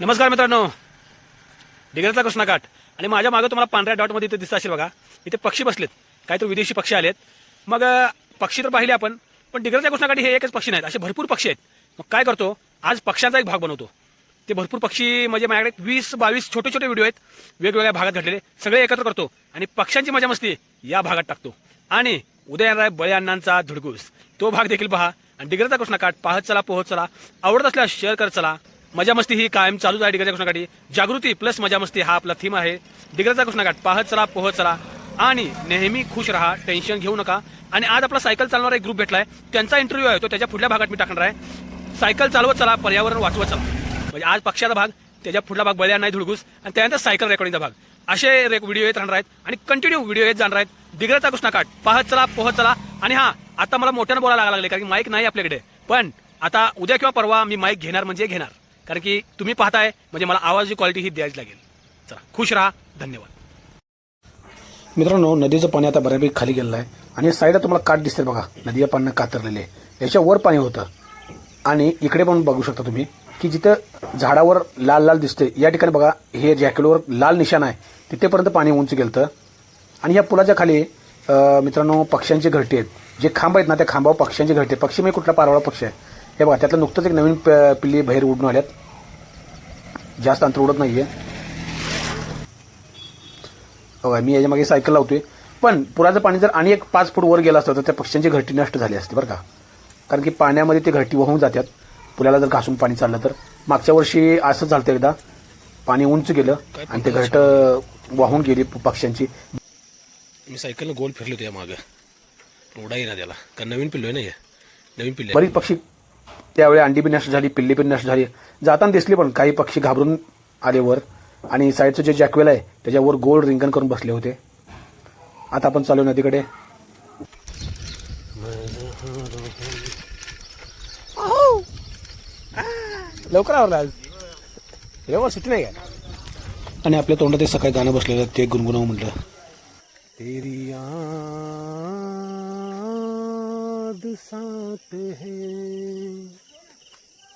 नमस्कार मित्रांनो, डिग्रजचा कृष्णाघाट आणि माझ्या मागे तुम्हाला पांढऱ्या डॉटमध्ये इथे दिसत असेल बघा. इथे पक्षी बसलेत, काही तो विदेशी पक्षी आलेत. मग पक्षी तर पाहिले आपण, पण डिग्रजच्या कृष्णाघाटी हे एकच पक्षी नाहीत, असे भरपूर पक्षी आहेत. मग काय करतो, आज पक्ष्यांचा एक भाग बनवतो. ते भरपूर पक्षी म्हणजे माझ्याकडे 20-22 छोटे छोटे व्हिडिओ आहेत, वेगवेगळ्या भागात घडलेले, सगळे एकत्र करतो आणि पक्ष्यांची मजा मस्ती या भागात टाकतो. आणि उद्या येणार आहे बळी अण्णांचा धुडगूस, तो भाग देखील पहा. आणि डिग्रजचा कृष्णाघाट पाहत चला, पोहत चला, आवडत असल्यास शेअर करत चला. मजा मस्ती ही कायम चालूच आहे डिग्रजच्या कृष्णाघाटी. जागृती प्लस मजा मस्ती हा आपला थीम आहे. डिग्रजचा कृष्णाघाट पाहत चला, पोहत चला आणि नेहमी खुश राहा, टेन्शन घेऊ नका. आणि आज आपला सायकल चालवणारा एक ग्रुप भेटलाय, त्यांचा इंटरव्ह्यू आहे, तो त्याच्या पुढल्या भागात मी टाकणार आहे. सायकल चालवत चला, पर्यावरण वाचवत चला. म्हणजे आज पक्षाचा भाग, त्याच्या पुढला भाग बळ्या नाही धुडगूस, आणि त्यानंतर सायकल रेकॉर्डिंगचा भाग. असे व्हिडिओ येत राहणार आहेत आणि कंटिन्यू व्हिडिओ येत जाणार आहेत. डिग्रजचा कृष्णाघाट पाहत चला, पोहत चला. आणि हा, आता मला मोठ्यानं बोलायला लागले, कारण की माईक नाही आपल्याकडे. पण आता उद्या किंवा परवा मी माईक घेणार म्हणजे घेणार, कारण की तुम्ही पाहताय म्हणजे मला आवाजाची क्वालिटी ही द्यायची लागेल. चला, खुश राहा, धन्यवाद. मित्रांनो, नदीचं पाणी आता बऱ्यापैकी खाली गेलेलं आहे आणि साईडला तुम्हाला काठ दिसते बघा, नदीच्या पाण्यानं कातरलेले. याच्या वर पाणी होतं आणि इकडे पण बघू शकता तुम्ही की जिथं झाडावर लाल लाल दिसते, या ठिकाणी बघा हे जॅकेटवर लाल निशाण आहे, तिथेपर्यंत पाणी उंच गेलं. आणि या पुलाच्या खाली मित्रांनो पक्ष्यांची घरटी आहेत. जे खांब आहेत ना, त्या खांबावर पक्ष्यांची घरटी. पक्षी म्हणजे कुठला पारवळा पक्षी आहे हे बघा. त्यातलं नुकतंच एक नवीन पिल्ली बाहेर उडून आल्यात, जास्त अंतर उडत नाहीये बघा. मी याच्या मागे सायकल लावतोय, पण पुराचं पाणी जर आणि एक 5 फूट वर गेलं असतं तर त्या पक्ष्यांची घरटी नष्ट झाली असते बरं का. कारण की पाण्यामध्ये ते घरटी वाहून जातात, पुलाला जर घासून पाणी चाललं तर. मागच्या वर्षी असं झालं, एकदा पाणी उंच गेलं आणि ते घरट वाहून गेली पक्ष्यांची. मी सायकलनं गोल फिरलो होतो या मागं, पण उडा येणार त्याला, कारण नवीन पिल्लो आहे ना, नवीन पिल्ले. बरीच पक्षी त्यावेळी अंडी पण नष्ट झाली, पिल्ली पण नष्ट झाली. जाताना दिसली, पण काही पक्षी घाबरून आले वर. आणि साईडचं जे जॅकवेल आहे त्याच्यावर गोल रिंगण करून बसले होते. आता आपण चालू नदीकडे. लवकर आवरला आज, एवढं सुट्टी नाही का. आणि आपल्या तोंडात ते सकाळी गाणं बसलेलं, ते गुणगुणावं म्हटलं. तेरी याद साथ है,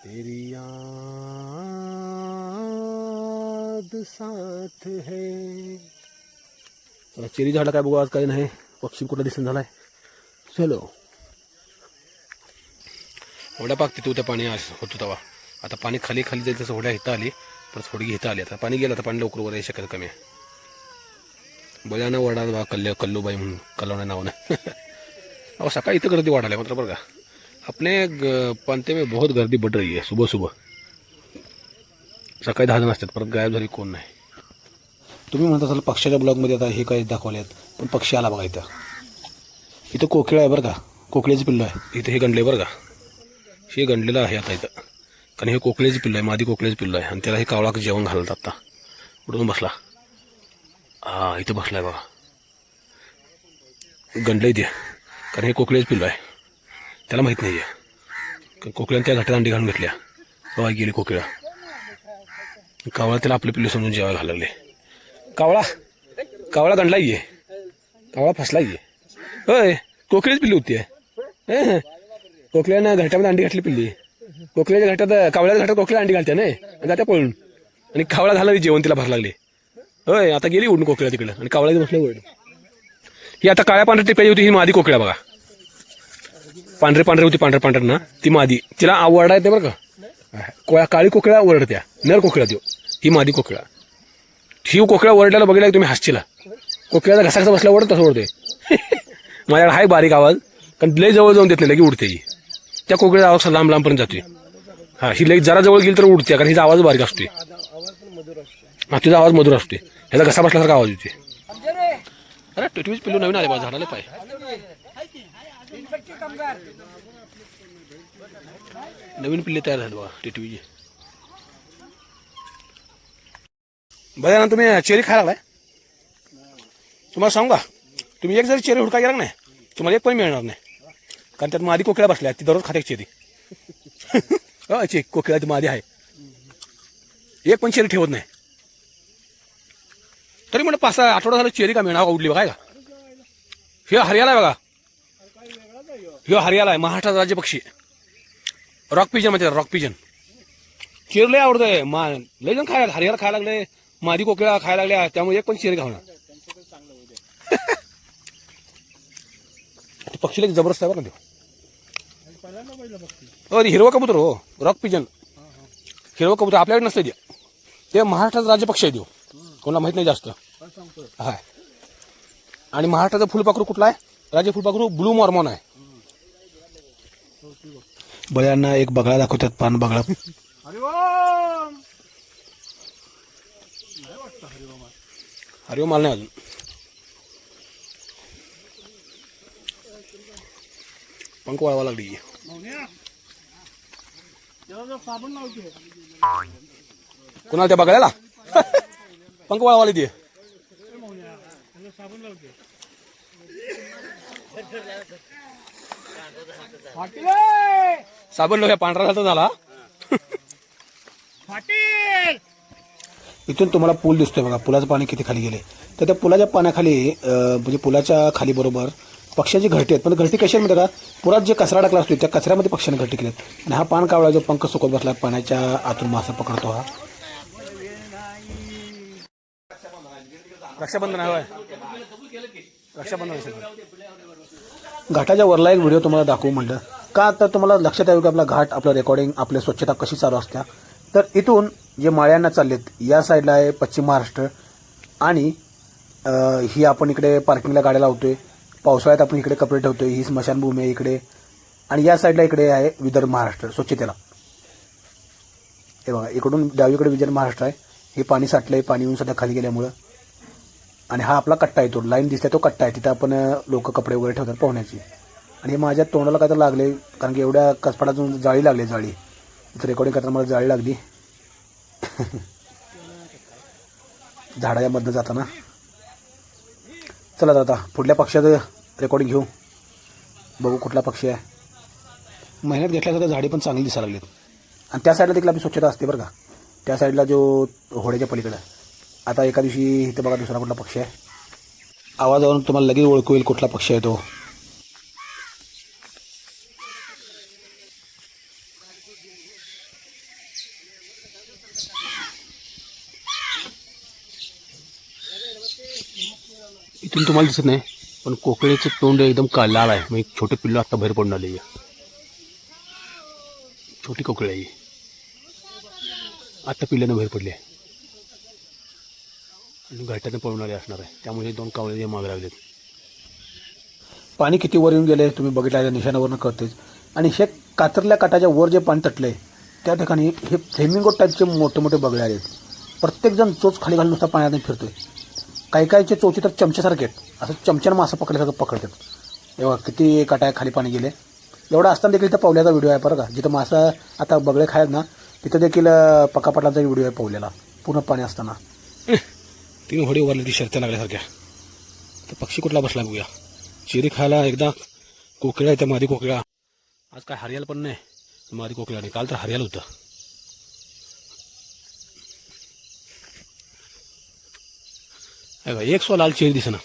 तेरी याद साथ है. चला, चेरी झाडं काय बघू आज, काही नाही. पक्षी कुठला दिसून झालाय. चलो, होड्या पाक तिथे त्या पाणी होतं तेव्हा. आता पाणी खाली खाली जाईल तसं होड्या इथं आली, परत थोडी घेता आली. आता पाणी गेलं, आता पाणी लवकर वर शक्यता कमी आहे. बळ्यानं वडा बा कल्लूबाई म्हणून, कल्लवण्या नावानं. अहो, सकाळी इथं गर्दी वाढाली मात्र बरं का. अपने पानते में बहुत गर्दी बढ़ रही है सुबह सुबह. सकाळी 10 जण असतात, परत गायब झाली, कोण नाही. तुम्ही म्हणत असाल पक्ष्याच्या ब्लॉगमध्ये आता हे काय दाखवले, पण पक्षी आला बघा. इथं कोकिळा आहे बरं का, कोकिळ्याचं पिल्लं आहे इथं. हे गंडले बरं का, हे गंडलेलं आहे आता इथं, कारण हे कोकिळ्याचं पिल्लं आहे, मादी कोकिळ्याचं पिल्लं आहे. आणि त्याला हे कावळा जेवण घालतात. आता उडून बसला, हा इथं बसलाय बघा, गंडलं इथे, कारण हे कोकिळ्याचं पिल्लं आहे. त्याला माहीत नाही आहे, कारण कोकिळ्यानं त्या घाटात अंडी घालून घेतल्या, तेव्हा गेली कोकिळा. कावळा त्याला आपले पिल्ले समजून जेवायला घालायला लागले. कावळा गंडला ये, कावळा फसला ये. होय, कोकिळीच पिल्ली होती. कोकिळ्यानं घाटामध्ये अंडी घातली पिल्ली. कोकिळ्याच्या घाटात, कावळ्याच्या घाटात कोकिळा अंडी घालते नाही, जात्या पळून. आणि कावळा घालावी जेवण तिला भर लागले. होय, आता गेली उडून कोकिळा तिकडं, आणि कावळ्याचं बसले वर. ही आता काळ्या पांढऱ्या टिप्याची होती, ही मादी कोकिळा बघा. पांढरे पांढरे होती, पांढरे पांढरे ना, ती मादी. तिला आवडा येते बरं का. काळी कोकिळा ओरडत्या, नर कोकिळा देऊ, ही मादी कोकिळा. ही कोकिळा ओरडल्याला बघितला तुम्ही हसचिला. कोकिळ्याचा घसा कसा बसला ओरडत, तसं ओरडते. माझ्याकडे हाय बारीक आवाज, कारण लई जवळ जाऊन देत नाही, लगे उडते ही. त्या कोकिळ्याचा आवाज लांब लांबपर्यंत जातोय. हा, ही लई जरा जवळ गेली तर उडते, कारण हिचा आवाज बारीक असतोय. हा, तिचा आवाज मधुर असतोय, ह्याचा घसा बसल्यासारखा आवाज येते. अरे टिटवीच पिल्लू नवीन आले बा, झाडाला पाय. नवीन पिल्ले तयार झाले बघा टिटवीची. बघा ना, तुम्ही चेरी खायला लागलाय. तुम्हाला सांगू का, तुम्ही एक जरी चेरी हुडका गेला नाही, तुम्हाला एक पण मिळणार नाही, कारण त्यात मादी कोकिळा बसल्या, ती दररोज खाते चेरी. कोकिळा ती मादी आहे, एक पण चेरी ठेवत नाही. तरी म्हणलं 5-6 आठवडा झालं चेरी का मिळणार उडली बघा. हे हरियाला आहे बघा, हे हरियाला आहे, महाराष्ट्राचा राज्य पक्षी. रॉक पिजन म्हणजे रॉक पिजन. चेर लय आवडतंय लय जण खायला हरियाला खायला लागले, मादी कोकिळा खायला लागल्या, त्यामुळे एक पण चेर घावणार. पक्षीला जबरदस्त आहे बघा ते. हिरवा कबूतर हो, रॉक पिजन. हिरवा कबूतर आपल्याकडे नसतं ते महाराष्ट्राचा राज्य पक्षी आहे तो, कोणाला माहित नाही जास्त. हाय. आणि महाराष्ट्राचा फुलपाखरू कुठला आहे? राज्य फुलपाखरू ब्लू मॉर्मॉन आहे. बळ्यांना एक बगळा दाखवतात, पान बगळा. हरिओम माल नाही अजून. पंख वाळवा लागली. कोणाला त्या बघायला पंख वाळवाली ती. साबण लोह्या पांढरा झाला झाला. इथून तुम्हाला पूल दिसतोय बघा, पुलाचं पाणी किती खाली गेले. तर त्या पुलाच्या पाण्याखाली म्हणजे पुलाच्या खाली बरोबर पक्ष्याची घरटी आहेत. पण घरटी कशी आहे माहिती का, पुरात जे कचरा टाकला असतो त्या कचऱ्यामध्ये पक्ष्याने घरटी केली. आणि हा पान कावळा जो पंख सुकत बसला पाण्याच्या आतून मासा पकडतो. हा रक्षाबंधन आहे. रक्षाबंधन घाटाच्या वरला एक व्हिडिओ तुम्हाला दाखवू म्हणलं का, तर तुम्हाला लक्षात यावं की आपला घाट, आपलं रेकॉर्डिंग, आपली स्वच्छता कशी चालू असत्या. तर इथून जे माळ्यांना चाललेत या साईडला आहे पश्चिम महाराष्ट्र, आणि ही आपण इकडे पार्किंगला गाड्या लावतोय. पावसाळ्यात आपण इकडे कपडे ठेवतोय. ही स्मशानभूमी आहे इकडे. आणि या साईडला इकडे आहे विदर्भ महाराष्ट्र स्वच्छतेला. हे बघा, इकडून डावीकडे विदर्भ महाराष्ट्र आहे. हे पाणी साठलंय, पाणी येऊन सध्या खाली गेल्यामुळं. आणि हा आपला कट्टा आहे, तो लाईन दिसते तो कट्टा आहे. तिथं आपण लोक कपडे वगैरे ठेवतात पोहण्याची. आणि हे माझ्या तोंडाला काय तर लागले, कारण की एवढ्या कसपटातून जाळी लागली. जाळी इथं रेकॉर्डिंग करताना मला जाळी लागली झाडाच्या मधनं जाताना. चला आता पुढल्या पक्षाचं रेकॉर्डिंग घेऊ, बघू कुठला पक्षी आहे. मेहनत घेतल्यासारखं झाडी पण चांगली दिसायला लागलीत. आणि त्या साईडला देखील आपली स्वच्छता असते बरं का, त्या साईडला जो होड्याच्या पलीकडे. आता एका दिवशी इथं बघा दुसरा कुठला पक्षी आहे. आवाजावरून तुम्हाला लगेच ओळखू येईल कुठला पक्षी आहे तो. इथून तुम्हाला दिसत नाही, पण कोकिळेचं तोंड एकदम लाल आहे. मग छोटे पिल्लू आता बाहेर पडून आले. छोटी कोकिळ आहे, आता पिल्ल्यानं बाहेर पडली आहे आणि घाटाने पळून आले असणार आहे. त्यामुळे दोन कावळे मागे लागलेत. पाणी किती वर येऊन गेले तुम्ही बघितलं, निशाणावरनं कळतेच. आणि हे कातरल्या काठाच्या वर जे पाणी तटलंय त्या ठिकाणी हे फ्लेमिंगो टाईपचे मोठे मोठे बगळे आहेत. प्रत्येकजण चोच खाली घालून नुसता पाण्यात फिरतोय. काही काहीचे चोची तर चमच्यासारखे आहेत, असं चमच्यानं मासा पकडल्यासारखं पकडतात. एवढा किती काटा खाली पाणी गेले. एवढं असताना देखील इथं पवल्याचा व्हिडिओ आहे बरं का, जिथं मासा आता बगळे खायत ना तिथं देखील पक्कापाटलाचा व्हिडिओ आहे पवल्याला, पूर्ण पाणी असताना. तिने होडी उभारली ती शर्त्या लागल्यासारख्या. तर पक्षी कुठला बसला बघूया. चिरी खायला एकदा कोकिळा आहे, त्या मादी कोकिळा. आज काय हरियाल पण नाही, मादी कोकिळा नाही. काल तर हरियाल होतं. एक सो लाल चेरी दिसना,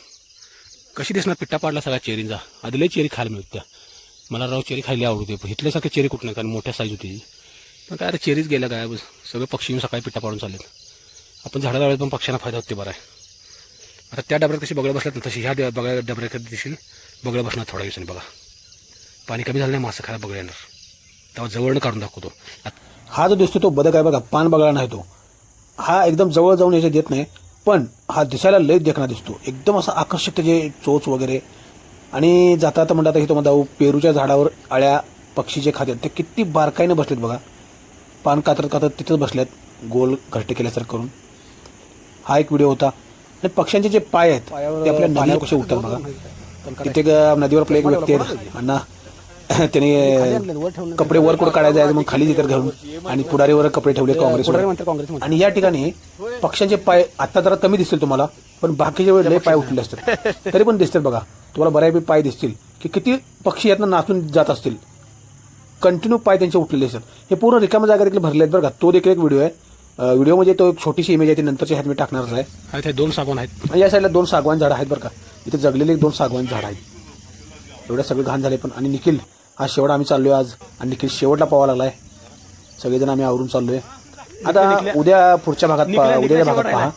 कशी दिसणार, पिट्टा पाडला सगळ्या चेरींचा. आधी लई चेरी खायला मिळत्या मला. राव चेरी खायला आवडते, पण इथल्यासारखं चेरी कुठं नाही, कारण मोठ्या साईज होती. पण काय अरे चेरीच गेल्या काय, सगळे पक्षी येऊन सकाळी पिट्टा पाडून चाललेत. आपण झाडा लावले पण पक्ष्यांना फायदा होते बरं आहे. आता त्या डबऱ्यात कशी बगळं बसल्यात ना, तशी ह्या बगळ्या डबऱ्यात दिसेल बगळं बसणार थोड्या दिवसांनी. बघा पाणी कमी झालं नाही, मासं खायला बगळं येणार. तेव्हा जवळनं काढून दाखवतो. हा जो दिसतो तो बदक आहे बघा, पान बगळा नाही तो. हा एकदम जवळ जाऊन याच्या देत नाही, पण हा दिसायला लय देखणा दिसतो. एकदम असा आकर्षक त्याचे चोच वगैरे. आणि जाता आता म्हणतात हे तुम्हाला पेरूच्या झाडावर अळ्या पक्षी जे खातात ते किती बारकाईने बसलेत बघा. पान कातरत कातरत तिथंच बसल्यात, गोल घरटे केल्यासारखं करून. हा एक व्हिडिओ होता. आणि पक्ष्यांचे जे पाय आहेत ते आपल्या नदीवर कसे उठतात बघा. तिथे नदीवर आपला एक व्यक्ती आहे अण्णा, त्याने कपडे वर कुठं काढायचे आहे मग खाली देतात घालून, आणि पुढारीवर कपडे ठेवले काँग्रेस. आणि या ठिकाणी पक्ष्यांचे पाय आता जरा कमी दिसतील तुम्हाला, पण बाकीच्या वेळेस लय पाय उठले असतात तरी पण दिसतात बघा तुम्हाला. बऱ्यापैकी पाय दिसतील की किती पक्षी यातनं नाचून जात असतील. कंटिन्यू पाय त्यांचे उठलेले असतात. हे पूर्ण रिकाम्या जागा देखील भरले आहेत बरं का. तो देखील एक व्हिडिओ आहे. व्हिडिओ म्हणजे तो एक छोटीशी इमेज आहे, ती नंतरच्या ह्यात मी टाकणारच आहे. 2 सागवान आहेत, या साईडला 2 सागवान झाडं आहेत बरं का. इथे जगलेले 2 सागवान झाडं आहेत. एवढे सगळे घाण झाले. पण आणि निखिल आज शेवट आम्ही चाललोय आज, आणि निखिल शेवटला पावा लागलाय. सगळेजण आम्ही आवरून चाललोय. आता उद्या पुढच्या भागात उद्याच्या भागात पहा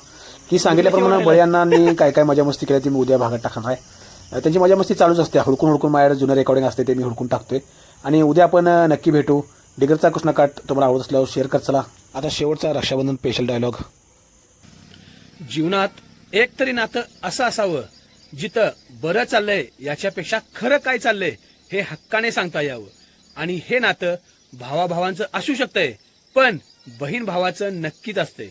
की सांगितल्याप्रमाणे बळ्यांना काय काय मजा मस्ती केली ती मी उद्या भागात टाकणार आहे. त्यांची मजा मस्ती चालूच असते. हुडकून माझ्याकडे जुनं रेकॉर्डिंग असते ते मी हुडकून टाकतोय आणि उद्या आपण नक्की भेटू. डिगरचा कृष्णाकाठ तुम्हाला आवडत असल्यावर शेअर कर. चला आता शेवटचा रक्षाबंधन स्पेशल डायलॉग. जीवनात एक तरी नातं असं असावं जिथं बरं चाललंय याच्यापेक्षा खरं काय चाललंय हे हक्काने सांगता यावं. आणि हे नातं भावाभावांचं असू शकतंय पण बहीण भावाचं नक्कीच असतंय.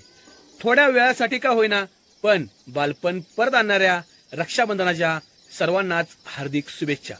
थोड्या वेळासाठी का होईना पण बालपण परत आणणाऱ्या रक्षाबंधनाच्या सर्वांनाच हार्दिक शुभेच्छा.